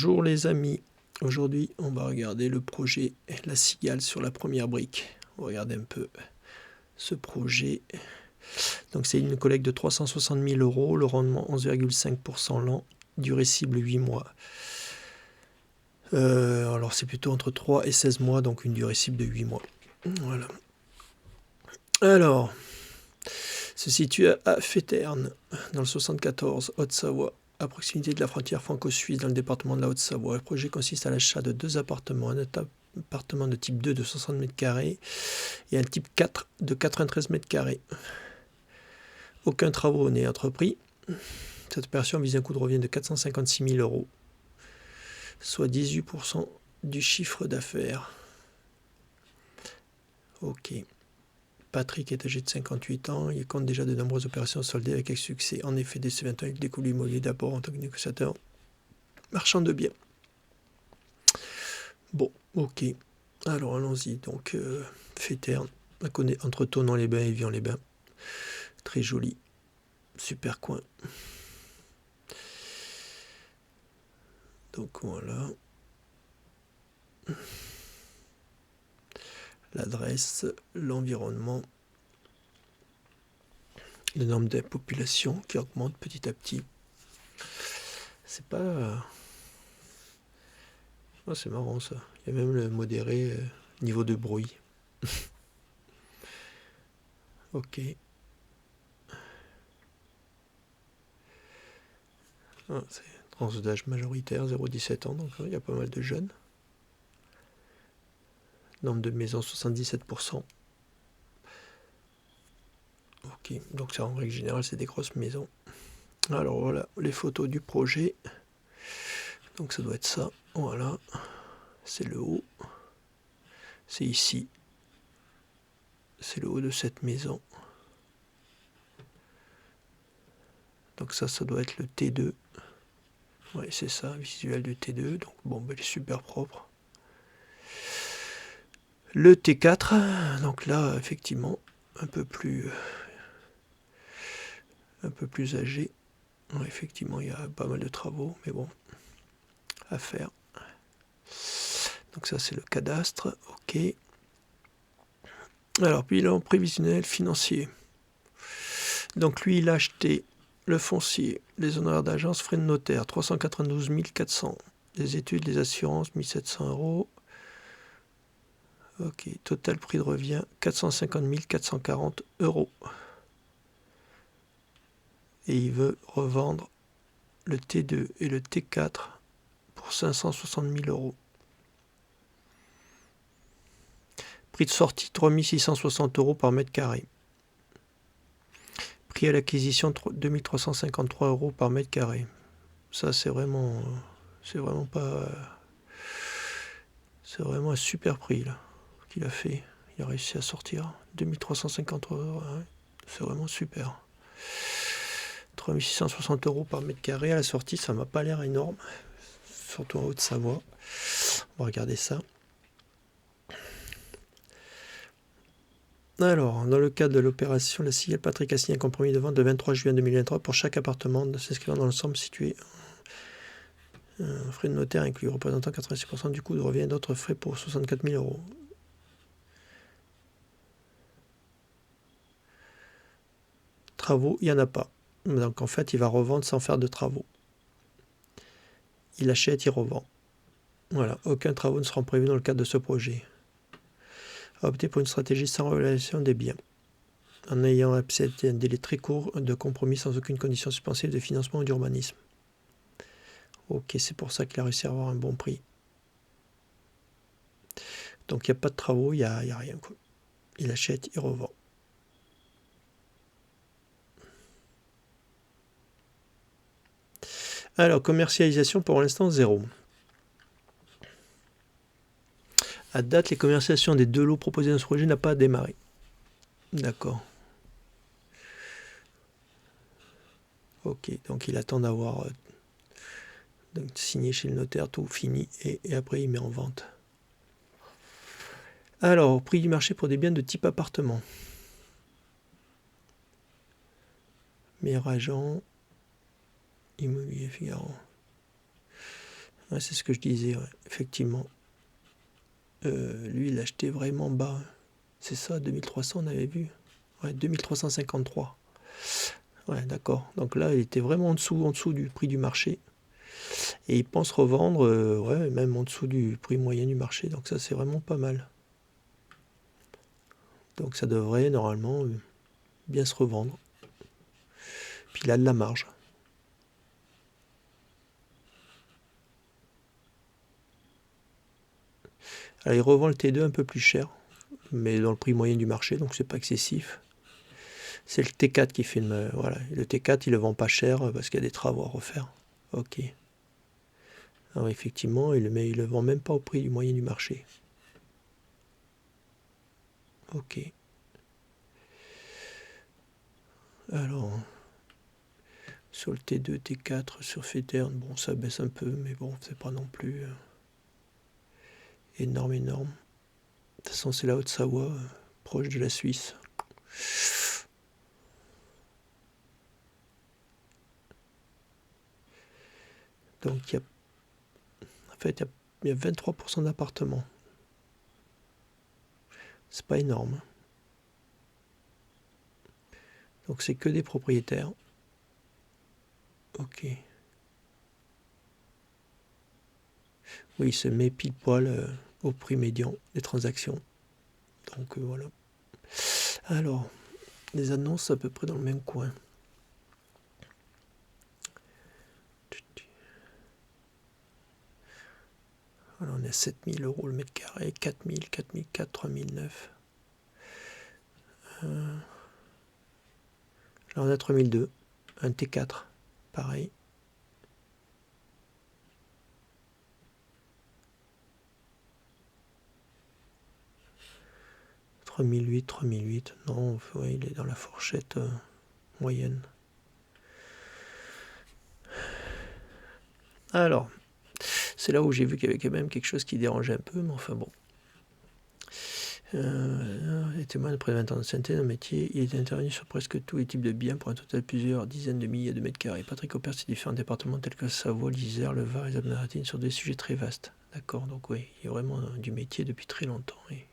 Bonjour les amis, aujourd'hui on va regarder le projet La Cigale sur la première brique. On va regarder un peu ce projet. Donc c'est une collecte de 360 000 €, le rendement 11,5% l'an, durée cible 8 mois. Alors c'est plutôt entre 3 et 16 mois, donc une durée cible de 8 mois. Voilà. Alors, se situe à Féterne, dans le 74, Haute-Savoie, à proximité de la frontière franco-suisse dans le département de la Haute-Savoie. Le projet consiste à l'achat de 2 appartements, un appartement de type 2 de 60 m² et un type 4 de 93 m². Aucun travaux n'est entrepris. Cette opération vise un coût de revient de 456 000 €, soit 18% du chiffre d'affaires. Ok. Patrick est âgé de 58 ans, il compte déjà de nombreuses opérations soldées avec succès. En effet, dès ce 20 ans, il découle l'immobilier d'abord en tant que négociateur marchand de biens. Bon, ok. Alors allons-y. Donc, Féterne, entre Thonon-les-Bains et Vion-les-Bains. Très joli. Super coin. Donc voilà. L'adresse, l'environnement, le nombre de population qui augmente petit à petit. C'est pas... Oh, c'est marrant ça. Il y a même le modéré niveau de bruit. Ok. Ah, c'est tranche d'âge majoritaire, 0,17 ans, donc il y a pas mal de jeunes. Nombre de maisons, 77%. Ok, donc ça en règle générale, c'est des grosses maisons. Alors voilà, les photos du projet. Donc ça doit être ça. Voilà, c'est le haut. C'est ici. C'est le haut de cette maison. Donc ça doit être le T2. Ouais, c'est ça, visuel du T2. Donc bon, ben, il est super propre. Le T4, donc là, effectivement, un peu plus âgé. Ouais, effectivement, il y a pas mal de travaux, mais bon, à faire. Donc ça, c'est le cadastre. Ok. Alors, bilan prévisionnel financier. Donc lui, il a acheté le foncier, les honoraires d'agence, frais de notaire, 392 400. Les études, les assurances, 1 700 €. Ok, total prix de revient, 450 440 €. Et il veut revendre le T2 et le T4 pour 560 000 €. Prix de sortie, 3 660 € par mètre carré. Prix à l'acquisition, 2 353 € par mètre carré. Ça, c'est vraiment pas... C'est vraiment un super prix là qu'il a fait. Il a réussi à sortir 2350 €. Ouais, c'est vraiment super. 3660 € par mètre carré à la sortie, ça m'a pas l'air énorme. Surtout en Haute-Savoie. On va regarder ça. Alors, dans le cadre de l'opération La Cigale, Patrick a signé un compromis de vente le 23 juin 2023 pour chaque appartement s'inscrivant dans l'ensemble situé. Frais de notaire inclus, représentant 86% du coût de revient et d'autres frais pour 64 000 €. Travaux, il n'y en a pas. Donc en fait, il va revendre sans faire de travaux. Il achète, il revend. Voilà, aucun travaux ne seront prévus dans le cadre de ce projet. Opter pour une stratégie sans relation des biens, en ayant accepté un délai très court de compromis sans aucune condition suspensive de financement ou d'urbanisme. Ok, c'est pour ça qu'il a réussi à avoir un bon prix. Donc il n'y a pas de travaux, il n'y a rien, quoi. Il achète, il revend. Alors, commercialisation pour l'instant 0. À date, les commercialisations des 2 lots proposés dans ce projet n'a pas démarré. D'accord. Ok, donc il attend d'avoir signé chez le notaire, tout fini, et après il met en vente. Alors, prix du marché pour des biens de type appartement. Meilleur agent, Immobilier Figaro. Ouais, c'est ce que je disais, ouais, effectivement. Lui, il a acheté vraiment bas. C'est ça, 2300, on avait vu. Ouais, 2353. Ouais, d'accord. Donc là, il était vraiment en dessous du prix du marché. Et il pense revendre, ouais, même en dessous du prix moyen du marché. Donc ça, c'est vraiment pas mal. Donc ça devrait, normalement, bien se revendre. Puis il a de la marge. Alors, il revend le T2 un peu plus cher, mais dans le prix moyen du marché, donc c'est pas excessif. C'est le T4 qui fait voilà. Le T4, il le vend pas cher parce qu'il y a des travaux à refaire. Ok. Alors effectivement, il le vend même pas au prix du moyen du marché. Ok. Alors, sur le T2, T4, sur Féterne, bon, ça baisse un peu, mais bon, c'est pas non plus énorme. De toute façon, c'est la Haute-Savoie, proche de la Suisse. Donc, en fait, il y a 23% d'appartements. C'est pas énorme. Donc, c'est que des propriétaires. Ok. Oui, il se met pile poil au prix médian des transactions. Donc, voilà. Alors, les annonces à peu près dans le même coin. Voilà, on est à 7000 € le mètre carré, 4000, 4004, 3009. Là, on a 3002. Un T4, pareil. 3008, 3008. Non, ouais, il est dans la fourchette moyenne. Alors, c'est là où j'ai vu qu'il y avait quand même quelque chose qui dérangeait un peu, mais enfin bon. Les témoins de près de 20 ans d'ancienneté dans le métier, il est intervenu sur presque tous les types de biens pour un total de plusieurs dizaines de milliers de mètres carrés. Patrick opère sur différents départements tels que Savoie, l'Isère, le Var et les Alpes-Maritimes sur des sujets très vastes. D'accord, donc oui, il y a vraiment du métier depuis très longtemps. Et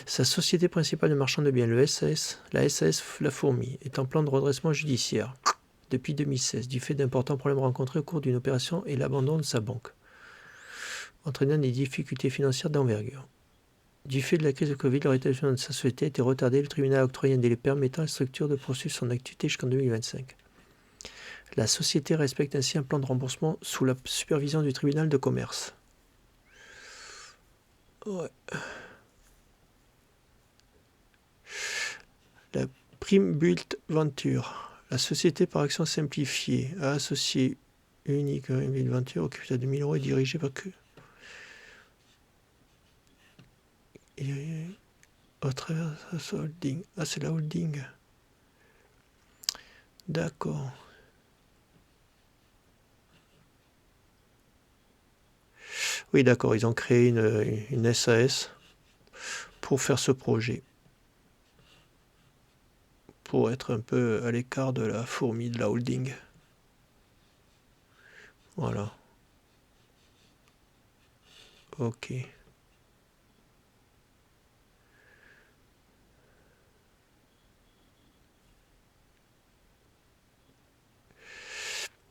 sa société principale de marchand de biens, la SAS La Fourmi, est en plan de redressement judiciaire depuis 2016 du fait d'importants problèmes rencontrés au cours d'une opération et l'abandon de sa banque, entraînant des difficultés financières d'envergure. Du fait de la crise de Covid, le rétablissement de sa société a été retardé. Le tribunal a octroyé un délai permettant à la structure de poursuivre son activité jusqu'en 2025. La société respecte ainsi un plan de remboursement sous la supervision du tribunal de commerce. Ouais. La Primebult Venture, la société par action simplifiée, a associé unique Primebult Venture au capital de 1000 € et dirigée par que au travers de sa holding. Ah, c'est la holding. D'accord. Oui, d'accord, ils ont créé une SAS pour faire ce projet. Pour être un peu à l'écart de la fourmi de la holding. Voilà. Ok.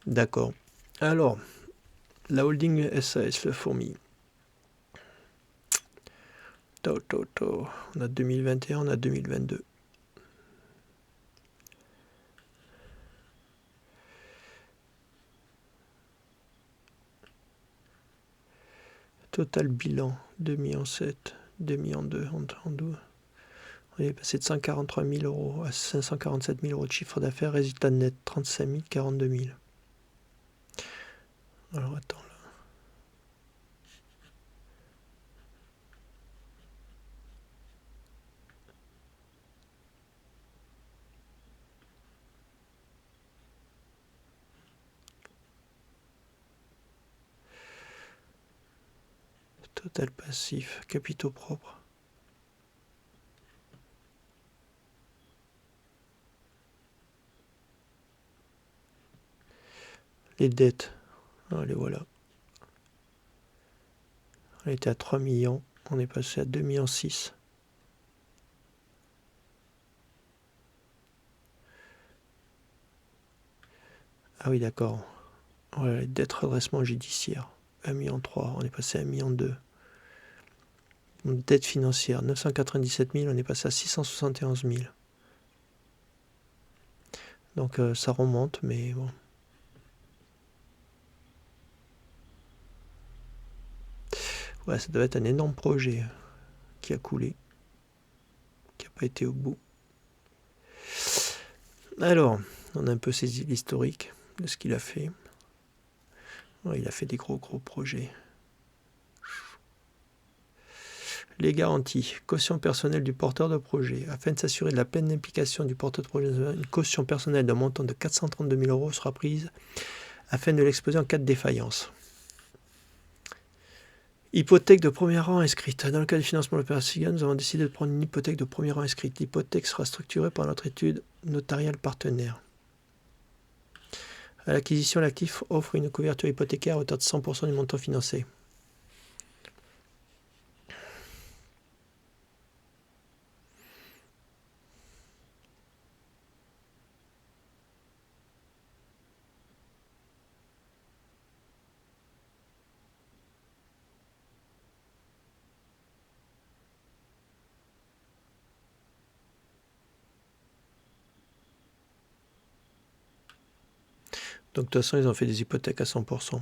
D'accord. Alors, la holding SAS, la fourmi. On a 2021, on a 2022. Total bilan, 2,7 millions, 2,2 millions en 12. On est passé de 143 000 € à 547 000 € de chiffre d'affaires. Résultat net, 35 000, 42 000. Alors attends là. Total passif, capitaux propres. Les dettes, les voilà. On était à 3 millions, on est passé à 2,6 millions. Ah oui, d'accord. Voilà, les dettes redressement judiciaire. 1,3 million, on est passé à 1,2 million. Dette financière, 997 000, on est passé à 671 000. Donc ça remonte, mais bon. Ouais, ça doit être un énorme projet qui a coulé, qui n'a pas été au bout. Alors, on a un peu saisi l'historique de ce qu'il a fait. Ouais, il a fait des gros projets. Les garanties. Caution personnelle du porteur de projet. Afin de s'assurer de la pleine implication du porteur de projet, une caution personnelle d'un montant de 432 000 € sera prise afin de l'exposer en cas de défaillance. Hypothèque de premier rang inscrite. Dans le cas du financement de l'opération, nous avons décidé de prendre une hypothèque de premier rang inscrite. L'hypothèque sera structurée par notre étude notariale partenaire. À l'acquisition, l'actif offre une couverture hypothécaire à hauteur de 100% du montant financé. Donc de toute façon, ils ont fait des hypothèques à 100%.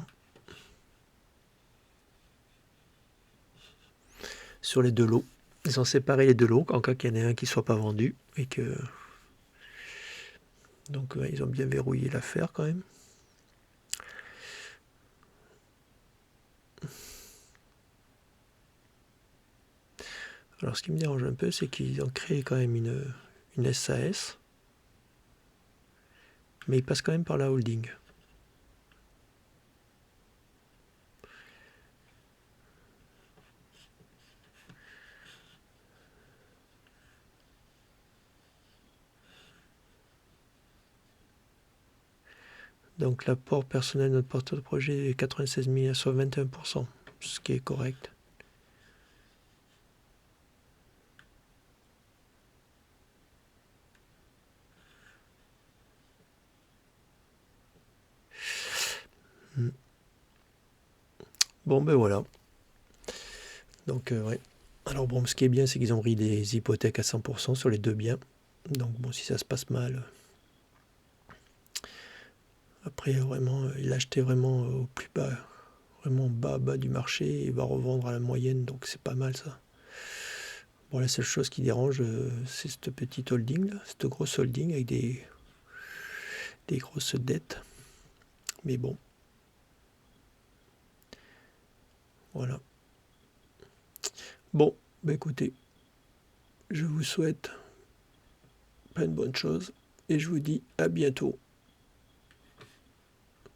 Sur les deux lots. Ils ont séparé les deux lots en cas qu'il y en ait un qui ne soit pas vendu. Et que... Donc ils ont bien verrouillé l'affaire quand même. Alors ce qui me dérange un peu, c'est qu'ils ont créé quand même une SAS. Mais ils passent quand même par la holding. Donc l'apport personnel de notre porteur de projet est 96 000, soit 21%, ce qui est correct. Bon ben voilà. Donc ouais. Alors bon, ce qui est bien, c'est qu'ils ont pris des hypothèques à 100% sur les deux biens. Donc bon, si ça se passe mal... Après, vraiment, il a acheté vraiment au plus bas, vraiment bas du marché, et il va revendre à la moyenne, donc c'est pas mal ça. Bon, la seule chose qui dérange, c'est cette petite holding, là, cette grosse holding avec des grosses dettes. Mais bon, voilà. Bon, bah écoutez, je vous souhaite plein de bonnes choses et je vous dis à bientôt.